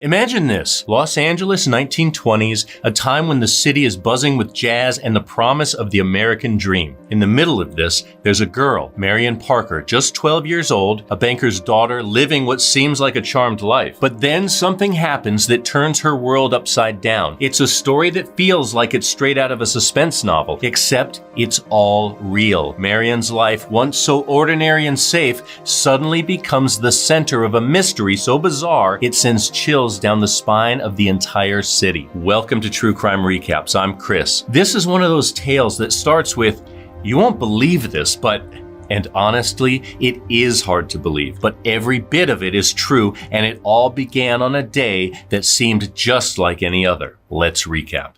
Imagine this, Los Angeles 1920s, a time when the city is buzzing with jazz and the promise of the American dream. In the middle of this, there's a girl, Marion Parker, just 12 years old, a banker's daughter, living what seems like a charmed life. But then something happens that turns her world upside down. It's a story that feels like it's straight out of a suspense novel, except it's all real. Marion's life, once so ordinary and safe, suddenly becomes the center of a mystery so bizarre it sends chills down the spine of the entire city. Welcome to True Crime Recaps. I'm Chris. This is one of those tales that starts with, "You won't believe this, but..." And honestly, it is hard to believe, but every bit of it is true, and it all began on a day that seemed just like any other. Let's recap.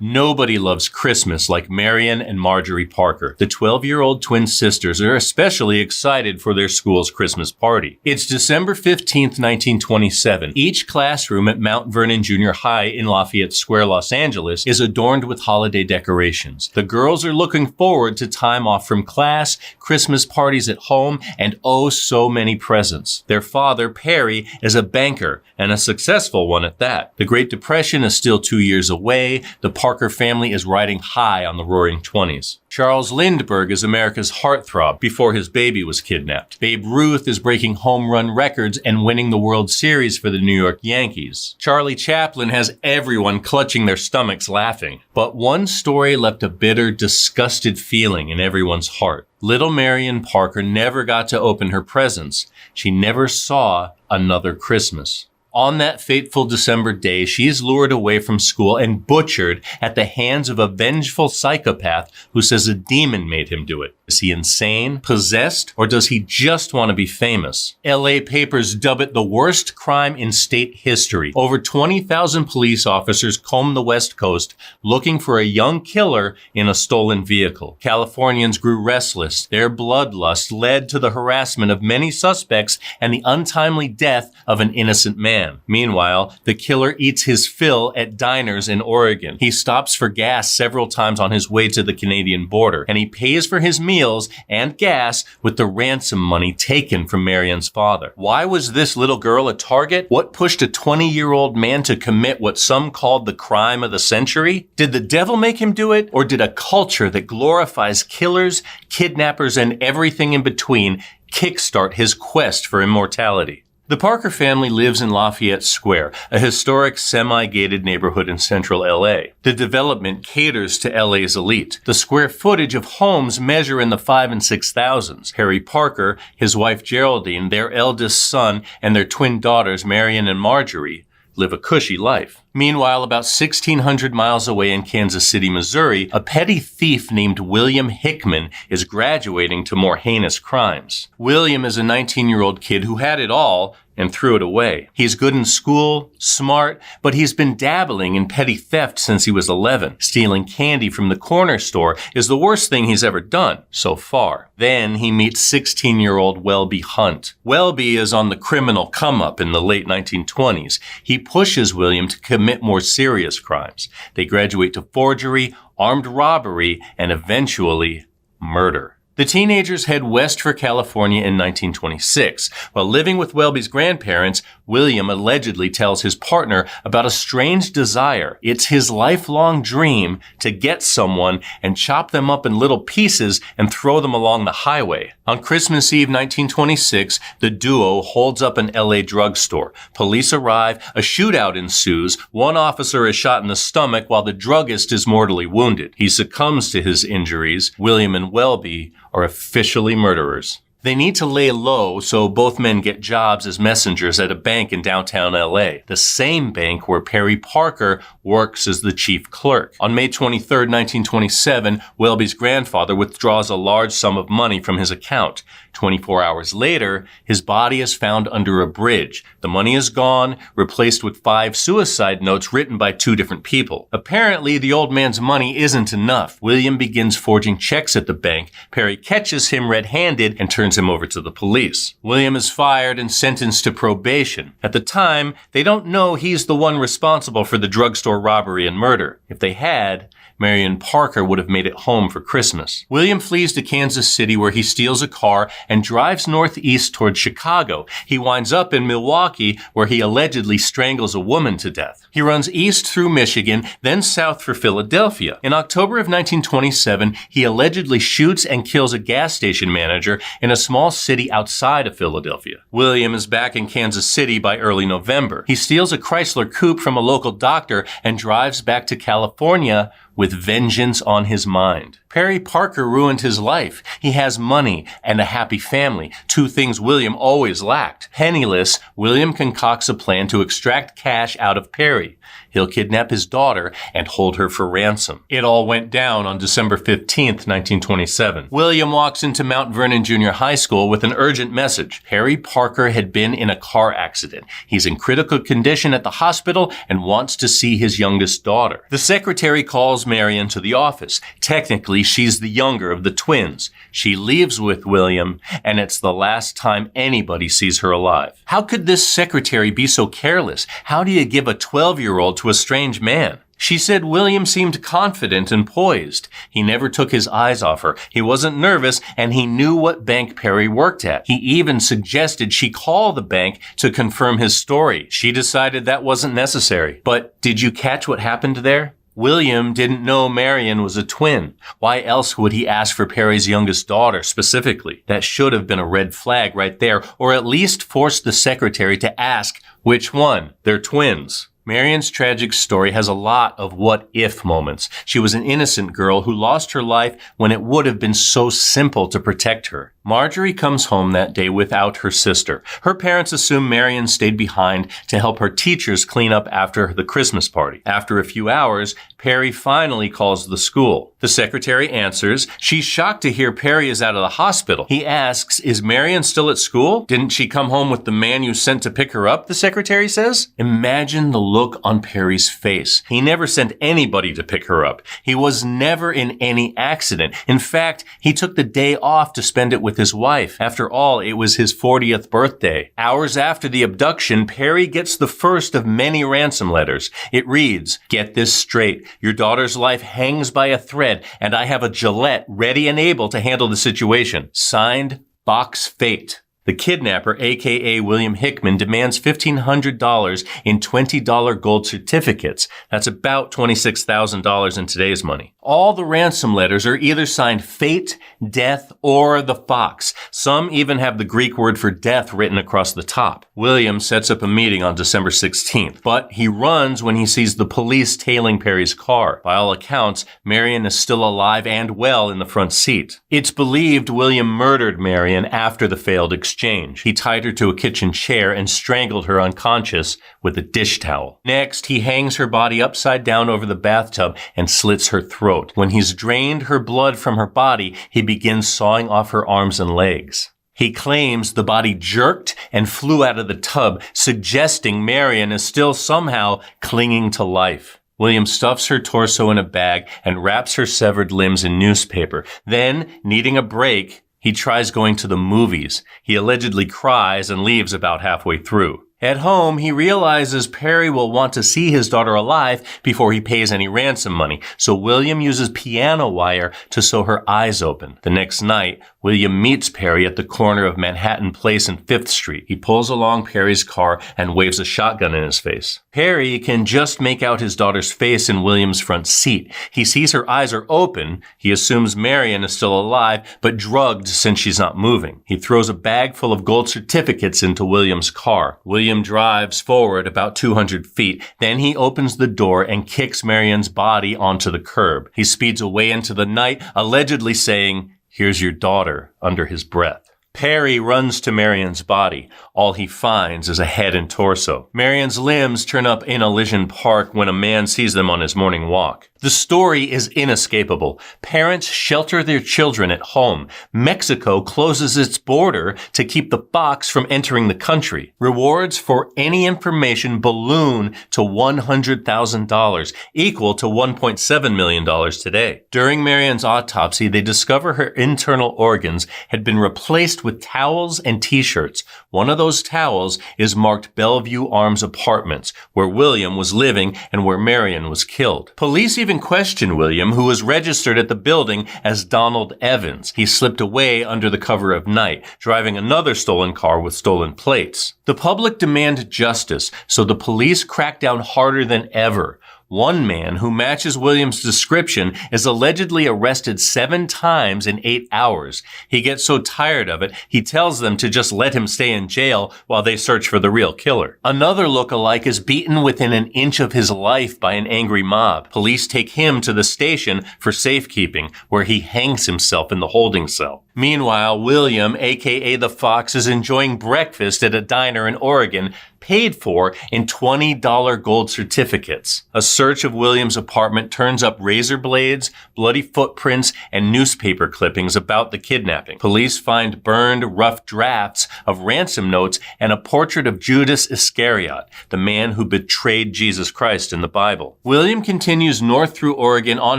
Nobody loves Christmas like Marion and Marjorie Parker. The 12-year-old twin sisters are especially excited for their school's Christmas party. It's December 15th, 1927. Each classroom at Mount Vernon Junior High in Lafayette Square, Los Angeles, is adorned with holiday decorations. The girls are looking forward to time off from class, Christmas parties at home, and oh so many presents. Their father, Perry, is a banker, and a successful one at that. The Great Depression is still 2 years away. The Parker family is riding high on the roaring 20s. Charles Lindbergh is America's heartthrob before his baby was kidnapped. Babe Ruth is breaking home run records and winning the World Series for the New York Yankees. Charlie Chaplin has everyone clutching their stomachs laughing. But one story left a bitter, disgusted feeling in everyone's heart. Little Marion Parker never got to open her presents. She never saw another Christmas. On that fateful December day, she is lured away from school and butchered at the hands of a vengeful psychopath who says a demon made him do it. Is he insane, possessed, or does he just want to be famous? LA papers dub it the worst crime in state history. Over 20,000 police officers comb the West Coast looking for a young killer in a stolen vehicle. Californians grew restless. Their bloodlust led to the harassment of many suspects and the untimely death of an innocent man. Meanwhile, the killer eats his fill at diners in Oregon. He stops for gas several times on his way to the Canadian border, and he pays for his meals and gas with the ransom money taken from Marion's father. Why was this little girl a target? What pushed a 20-year-old man to commit what some called the crime of the century? Did the devil make him do it, or did a culture that glorifies killers, kidnappers, and everything in between kickstart his quest for immortality? The Parker family lives in Lafayette Square, a historic semi-gated neighborhood in central LA. The development caters to LA's elite. The square footage of homes measure in the 5,000 and 6,000s. Harry Parker, his wife Geraldine, their eldest son, and their twin daughters Marion and Marjorie live a cushy life. Meanwhile, about 1,600 miles away in Kansas City, Missouri, a petty thief named William Hickman is graduating to more heinous crimes. William is a 19-year-old kid who had it all and threw it away. He's good in school, smart, but he's been dabbling in petty theft since he was 11. Stealing candy from the corner store is the worst thing he's ever done so far. Then he meets 16-year-old Welby Hunt. Welby is on the criminal come-up in the late 1920s. He pushes William to commit more serious crimes. They graduate to forgery, armed robbery, and eventually murder. The teenagers head west for California in 1926. While living with Welby's grandparents, William allegedly tells his partner about a strange desire. It's his lifelong dream to get someone and chop them up in little pieces and throw them along the highway. On Christmas Eve 1926, the duo holds up an LA drugstore. Police arrive, a shootout ensues, one officer is shot in the stomach while the druggist is mortally wounded. He succumbs to his injuries. William and Welby are officially murderers. They need to lay low, so both men get jobs as messengers at a bank in downtown LA, the same bank where Perry Parker works as the chief clerk. On May 23, 1927, Welby's grandfather withdraws a large sum of money from his account. 24 hours later, his body is found under a bridge. The money is gone, replaced with 5 suicide notes written by 2 different people. Apparently, the old man's money isn't enough. William begins forging checks at the bank. Perry catches him red-handed and turns him over to the police. William is fired and sentenced to probation. At the time, they don't know he's the one responsible for the drugstore robbery and murder. If they had, Marion Parker would have made it home for Christmas. William flees to Kansas City where he steals a car and drives northeast toward Chicago. He winds up in Milwaukee where he allegedly strangles a woman to death. He runs east through Michigan, then south for Philadelphia. In October of 1927, he allegedly shoots and kills a gas station manager in a small city outside of Philadelphia. William is back in Kansas City by early November. He steals a Chrysler coupe from a local doctor and drives back to California with vengeance on his mind. Perry Parker ruined his life. He has money and a happy family, two things William always lacked. Penniless, William concocts a plan to extract cash out of Perry. He'll kidnap his daughter and hold her for ransom. It all went down on December 15th, 1927. William walks into Mount Vernon Junior High School with an urgent message. Perry Parker had been in a car accident. He's in critical condition at the hospital and wants to see his youngest daughter. The secretary calls Marion to the office. Technically, she's the younger of the twins. She leaves with William, and it's the last time anybody sees her alive. How could this secretary be so careless? How do you give a 12-year-old to a strange man? She said William seemed confident and poised. He never took his eyes off her. He wasn't nervous, and he knew what bank Perry worked at. He even suggested she call the bank to confirm his story. She decided that wasn't necessary. But did you catch what happened there? William didn't know Marion was a twin. Why else would he ask for Perry's youngest daughter specifically? That should have been a red flag right there, or at least force the secretary to ask which one. They're twins. Marion's tragic story has a lot of what-if moments. She was an innocent girl who lost her life when it would have been so simple to protect her. Marjorie comes home that day without her sister. Her parents assume Marion stayed behind to help her teachers clean up after the Christmas party. After a few hours, Perry finally calls the school. The secretary answers. She's shocked to hear Perry is out of the hospital. He asks, "Is Marion still at school? Didn't she come home with the man you sent to pick her up?" the secretary says. Imagine the look on Perry's face. He never sent anybody to pick her up. He was never in any accident. In fact, he took the day off to spend it with his wife. After all, it was his 40th birthday. Hours after the abduction, Perry gets the first of many ransom letters. It reads, "Get this straight. Your daughter's life hangs by a thread, and I have a Gillette ready and able to handle the situation. Signed, Box Fate." The kidnapper, a.k.a. William Hickman, demands $1,500 in $20 gold certificates. That's about $26,000 in today's money. All the ransom letters are either signed Fate, Death, or the Fox. Some even have the Greek word for death written across the top. William sets up a meeting on December 16th, but he runs when he sees the police tailing Perry's car. By all accounts, Marion is still alive and well in the front seat. It's believed William murdered Marion after the failed exchange. He tied her to a kitchen chair and strangled her unconscious with a dish towel. Next, he hangs her body upside down over the bathtub and slits her throat. When he's drained her blood from her body, he begins sawing off her arms and legs. He claims the body jerked and flew out of the tub, suggesting Marion is still somehow clinging to life. William stuffs her torso in a bag and wraps her severed limbs in newspaper. Then, needing a break, he tries going to the movies. He allegedly cries and leaves about halfway through. At home, he realizes Perry will want to see his daughter alive before he pays any ransom money, so William uses piano wire to sew her eyes open. The next night, William meets Perry at the corner of Manhattan Place and 5th Street. He pulls along Perry's car and waves a shotgun in his face. Perry can just make out his daughter's face in William's front seat. He sees her eyes are open. He assumes Marion is still alive, but drugged since she's not moving. He throws a bag full of gold certificates into William's car. William drives forward about 200 feet. Then he opens the door and kicks Marion's body onto the curb. He speeds away into the night, allegedly saying, "Here's your daughter," under his breath. Perry runs to Marion's body. All he finds is a head and torso. Marion's limbs turn up in Elysian Park when a man sees them on his morning walk. The story is inescapable. Parents shelter their children at home. Mexico closes its border to keep the fox from entering the country. Rewards for any information balloon to $100,000, equal to $1.7 million today. During Marion's autopsy, they discover her internal organs had been replaced replaced with towels and t-shirts. One of those towels is marked Bellevue Arms Apartments, where William was living and where Marion was killed. Police even questioned William, who was registered at the building as Donald Evans. He slipped away under the cover of night, driving another stolen car with stolen plates. The public demanded justice, so the police cracked down harder than ever. One man who matches William's description is allegedly arrested 7 times in 8 hours. He gets so tired of it, he tells them to just let him stay in jail while they search for the real killer. Another look-alike is beaten within an inch of his life by an angry mob. Police take him to the station for safekeeping, where he hangs himself in the holding cell. Meanwhile, William, aka the Fox, is enjoying breakfast at a diner in Oregon, paid for in $20 gold certificates. A search of William's apartment turns up razor blades, bloody footprints, and newspaper clippings about the kidnapping. Police find burned, rough drafts of ransom notes and a portrait of Judas Iscariot, the man who betrayed Jesus Christ in the Bible. William continues north through Oregon on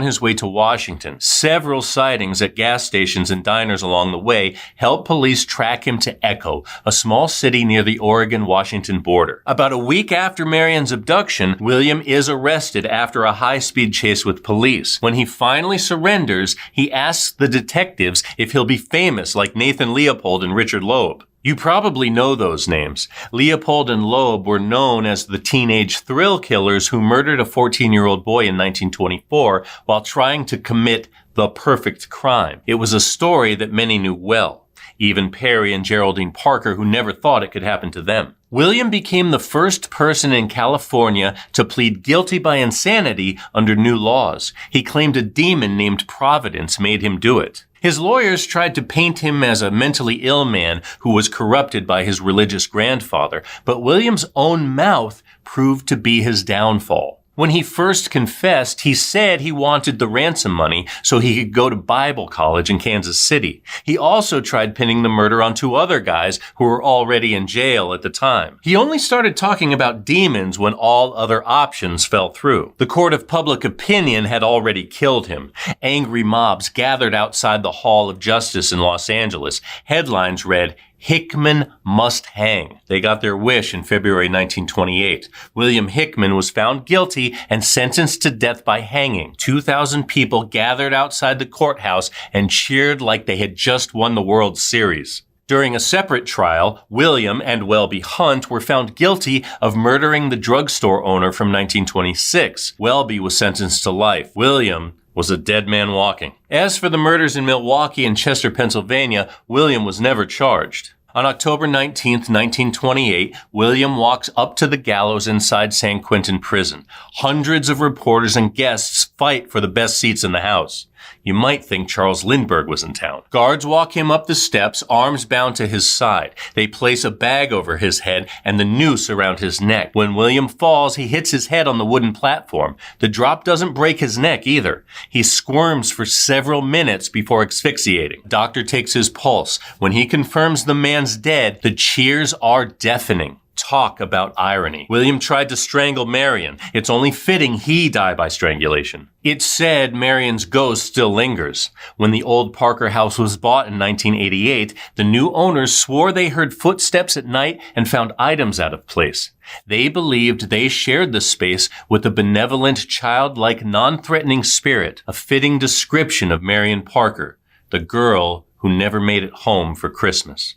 his way to Washington. Several sightings at gas stations and diners along the way help police track him to Echo, a small city near the Oregon-Washington border. About a week after Marion's abduction, William is arrested after a high-speed chase with police. When he finally surrenders, he asks the detectives if he'll be famous like Nathan Leopold and Richard Loeb. You probably know those names. Leopold and Loeb were known as the teenage thrill killers who murdered a 14-year-old boy in 1924 while trying to commit the perfect crime. It was a story that many knew well. Even Perry and Geraldine Parker, who never thought it could happen to them. William became the first person in California to plead guilty by insanity under new laws. He claimed a demon named Providence made him do it. His lawyers tried to paint him as a mentally ill man who was corrupted by his religious grandfather, but William's own mouth proved to be his downfall. When he first confessed, he said he wanted the ransom money so he could go to Bible college in Kansas City. He also tried pinning the murder on 2 other guys who were already in jail at the time. He only started talking about demons when all other options fell through. The court of public opinion had already killed him. Angry mobs gathered outside the Hall of Justice in Los Angeles. Headlines read, "Hickman must hang." They got their wish in February 1928. William Hickman was found guilty and sentenced to death by hanging. 2,000 people gathered outside the courthouse and cheered like they had just won the World Series. During a separate trial, William and Welby Hunt were found guilty of murdering the drugstore owner from 1926. Welby was sentenced to life. William was a dead man walking. As for the murders in Milwaukee and Chester, Pennsylvania, William was never charged. On October 19, 1928, William walks up to the gallows inside San Quentin prison. Hundreds of reporters and guests fight for the best seats in the house. You might think Charles Lindbergh was in town. Guards walk him up the steps, arms bound to his side. They place a bag over his head and the noose around his neck. When William falls, he hits his head on the wooden platform. The drop doesn't break his neck either. He squirms for several minutes before asphyxiating. Doctor takes his pulse. When he confirms the man's dead, the cheers are deafening. Talk about irony. William tried to strangle Marion. It's only fitting he die by strangulation. It's said Marion's ghost still lingers. When the old Parker house was bought in 1988, the new owners swore they heard footsteps at night and found items out of place. They believed they shared the space with a benevolent, childlike, non-threatening spirit, a fitting description of Marion Parker, the girl who never made it home for Christmas.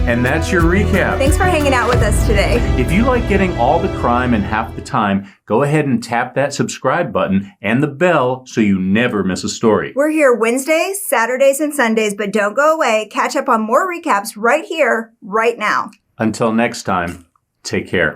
And that's your recap. Thanks for hanging out with us today. If you like getting all the crime in half the time, go ahead and tap that subscribe button and the bell so you never miss a story. We're here Wednesdays, Saturdays, and Sundays, but don't go away. Catch up on more recaps right here, right now. Until next time, take care.